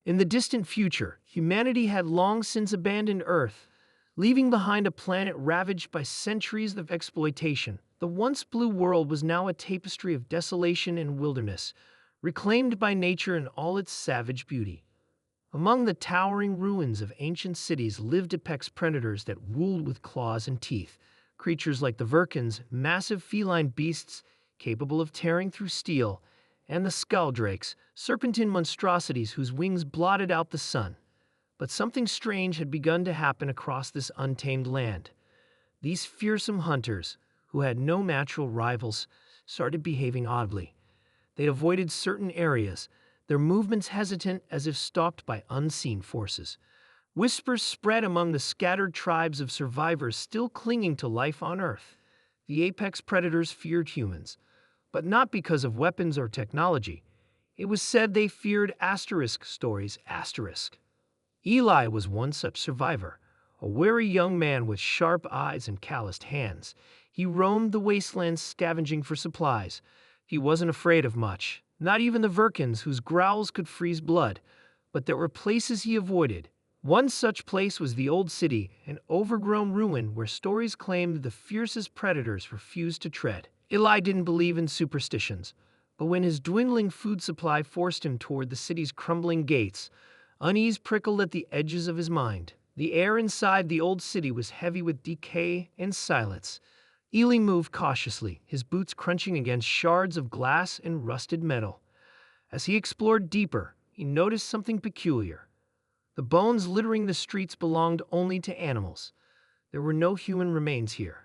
In the distant future, humanity had long since abandoned Earth, leaving behind a planet ravaged by centuries of exploitation. The once blue world was now a tapestry of desolation and wilderness, reclaimed by nature in all its savage beauty. Among the towering ruins of ancient cities lived apex predators that ruled with claws and teeth. Creatures like the Virkans, massive feline beasts capable of tearing through steel, and the Skaldrakes, serpentine monstrosities whose wings blotted out the sun. But something strange had begun to happen across this untamed land. These fearsome hunters, who had no natural rivals, started behaving oddly. They avoided certain areas, their movements hesitant as if stalked by unseen forces. Whispers spread among the scattered tribes of survivors still clinging to life on Earth. The apex predators feared humans, but not because of weapons or technology. It was said they feared stories. Eli was one such survivor, a wary young man with sharp eyes and calloused hands. He roamed the wastelands scavenging for supplies. He wasn't afraid of much, not even the Virkans, whose growls could freeze blood. But there were places he avoided. One such place was the Old City, an overgrown ruin where stories claimed the fiercest predators refused to tread. Eli didn't believe in superstitions, but when his dwindling food supply forced him toward the city's crumbling gates, unease prickled at the edges of his mind. The air inside the old city was heavy with decay and silence. Eli moved cautiously, his boots crunching against shards of glass and rusted metal. As he explored deeper, he noticed something peculiar. The bones littering the streets belonged only to animals. There were no human remains here.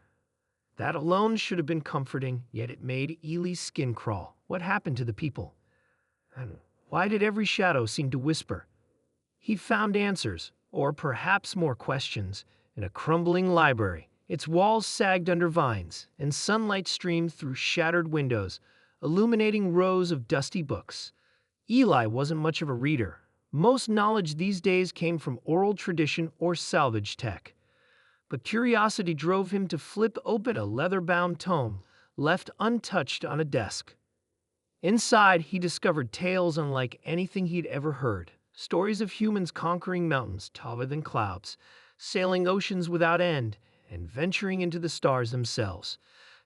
That alone should have been comforting, yet it made Eli's skin crawl. What happened to the people? And why did every shadow seem to whisper? He found answers, or perhaps more questions, in a crumbling library. Its walls sagged under vines, and sunlight streamed through shattered windows, illuminating rows of dusty books. Eli wasn't much of a reader. Most knowledge these days came from oral tradition or salvage tech. But curiosity drove him to flip open a leather-bound tome, left untouched on a desk. Inside, he discovered tales unlike anything he'd ever heard. Stories of humans conquering mountains taller than clouds, sailing oceans without end, and venturing into the stars themselves.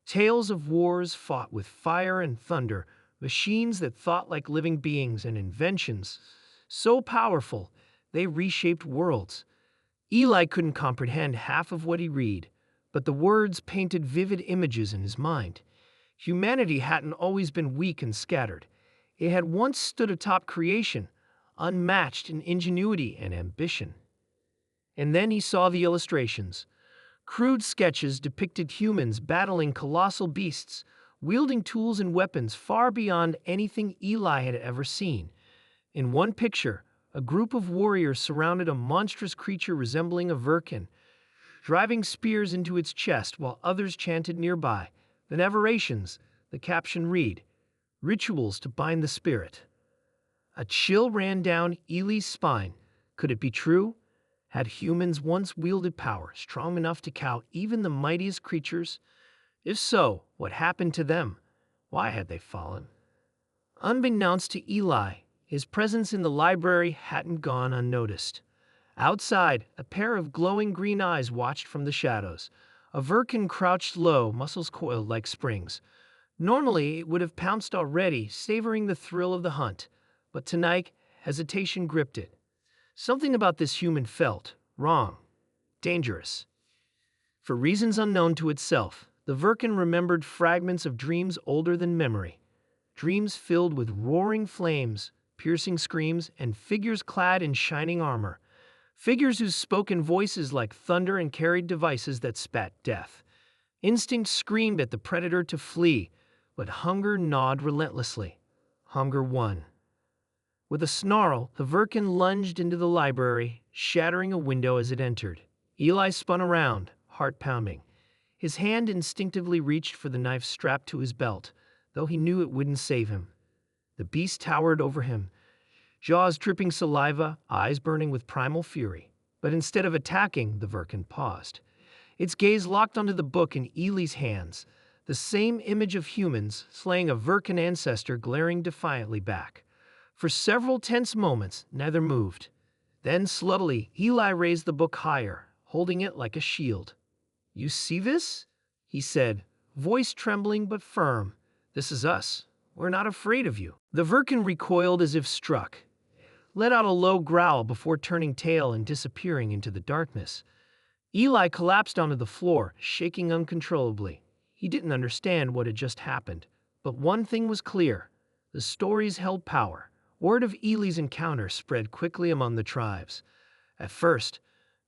Tales of wars fought with fire and thunder, machines that thought like living beings, and inventions so powerful they reshaped worlds. Eli couldn't comprehend half of what he read, but the words painted vivid images in his mind. Humanity hadn't always been weak and scattered. It had once stood atop creation, unmatched in ingenuity and ambition. And then he saw the illustrations. Crude sketches depicted humans battling colossal beasts, wielding tools and weapons far beyond anything Eli had ever seen. In one picture, a group of warriors surrounded a monstrous creature resembling a Virkin, driving spears into its chest while others chanted nearby. The narrations, the caption read, "Rituals to bind the spirit." A chill ran down Eli's spine. Could it be true? Had humans once wielded power strong enough to cow even the mightiest creatures? If so, what happened to them? Why had they fallen? Unbeknownst to Eli, his presence in the library hadn't gone unnoticed. Outside, a pair of glowing green eyes watched from the shadows. A Virkin crouched low, muscles coiled like springs. Normally, it would have pounced already, savoring the thrill of the hunt. But tonight, hesitation gripped it. Something about this human felt wrong, dangerous. For reasons unknown to itself, the Virkin remembered fragments of dreams older than memory. Dreams filled with roaring flames, piercing screams, and figures clad in shining armor. Figures who spoke in voices like thunder and carried devices that spat death. Instinct screamed at the predator to flee, but hunger gnawed relentlessly. Hunger won. With a snarl, the Virkin lunged into the library, shattering a window as it entered. Eli spun around, heart pounding. His hand instinctively reached for the knife strapped to his belt, though he knew it wouldn't save him. The beast towered over him, jaws dripping saliva, eyes burning with primal fury. But instead of attacking, the Virkin paused. Its gaze locked onto the book in Eli's hands, the same image of humans slaying a Virkin ancestor glaring defiantly back. For several tense moments, neither moved. Then, slowly, Eli raised the book higher, holding it like a shield. "You see this?" he said, voice trembling but firm. "This is us. We're not afraid of you." The Verkin recoiled as if struck, let out a low growl before turning tail and disappearing into the darkness. Eli collapsed onto the floor, shaking uncontrollably. He didn't understand what had just happened, but one thing was clear. The stories held power. Word of Eli's encounter spread quickly among the tribes. At first,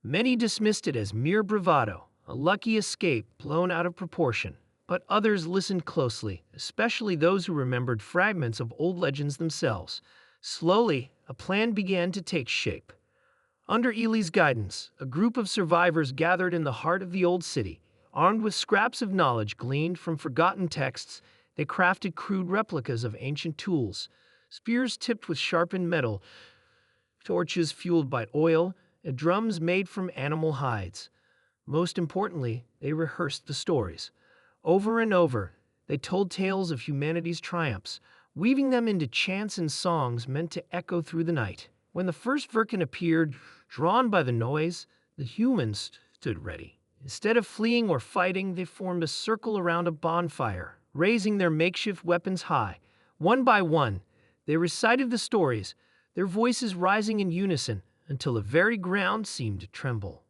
many dismissed it as mere bravado, a lucky escape blown out of proportion. But others listened closely, especially those who remembered fragments of old legends themselves. Slowly, a plan began to take shape. Under Eli's guidance, a group of survivors gathered in the heart of the old city. Armed with scraps of knowledge gleaned from forgotten texts, they crafted crude replicas of ancient tools, spears tipped with sharpened metal, torches fueled by oil, and drums made from animal hides. Most importantly, they rehearsed the stories. Over and over, they told tales of humanity's triumphs, weaving them into chants and songs meant to echo through the night. When the first Verkin appeared, drawn by the noise, the humans stood ready. Instead of fleeing or fighting, they formed a circle around a bonfire, raising their makeshift weapons high. One by one, they recited the stories, their voices rising in unison until the very ground seemed to tremble.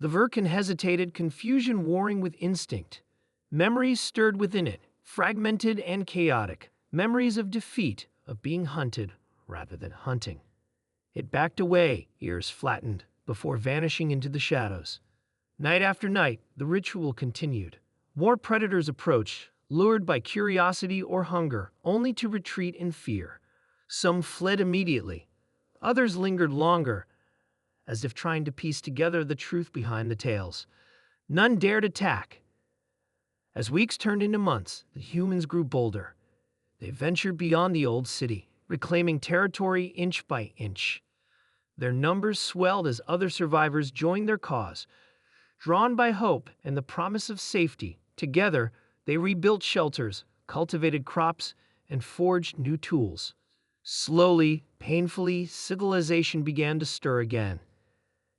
The Verkin hesitated, confusion warring with instinct. Memories stirred within it, fragmented and chaotic. Memories of defeat, of being hunted rather than hunting. It backed away, ears flattened, before vanishing into the shadows. Night after night, the ritual continued. More predators approached, lured by curiosity or hunger, only to retreat in fear. Some fled immediately. Others lingered longer, as if trying to piece together the truth behind the tales. None dared attack. As weeks turned into months, the humans grew bolder. They ventured beyond the old city, reclaiming territory inch by inch. Their numbers swelled as other survivors joined their cause. Drawn by hope and the promise of safety, together they rebuilt shelters, cultivated crops, and forged new tools. Slowly, painfully, civilization began to stir again.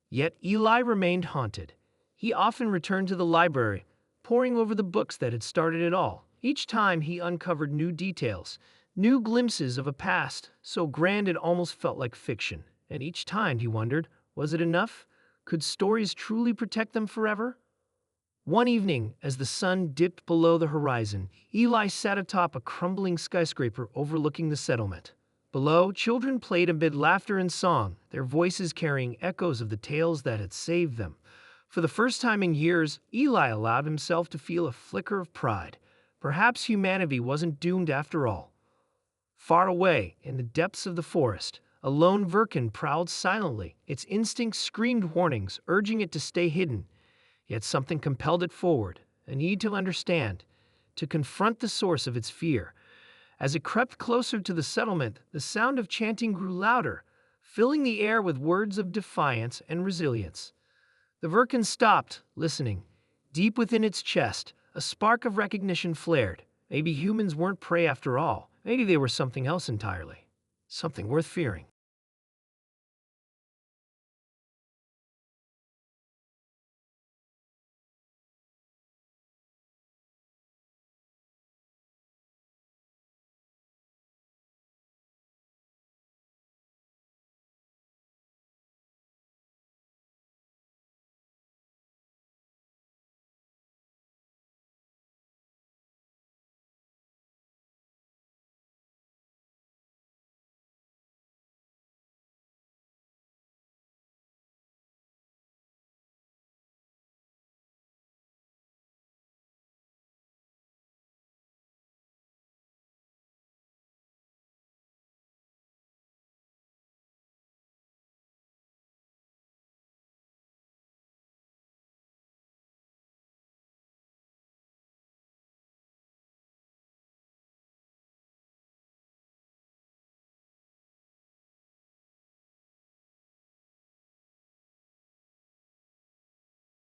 Yet Eli remained haunted. He often returned to the library, poring over the books that had started it all. Each time he uncovered new details, new glimpses of a past so grand it almost felt like fiction. And each time he wondered, was it enough? Could stories truly protect them forever? One evening, as the sun dipped below the horizon, Eli sat atop a crumbling skyscraper overlooking the settlement. Below, children played amid laughter and song, their voices carrying echoes of the tales that had saved them. For the first time in years, Eli allowed himself to feel a flicker of pride. Perhaps humanity wasn't doomed after all. Far away, in the depths of the forest, a lone Verkin prowled silently. Its instincts screamed warnings, urging it to stay hidden. Yet something compelled it forward, a need to understand, to confront the source of its fear. As it crept closer to the settlement, the sound of chanting grew louder, filling the air with words of defiance and resilience. The Verkin stopped, listening. Deep within its chest, a spark of recognition flared. Maybe humans weren't prey after all. Maybe they were something else entirely. Something worth fearing.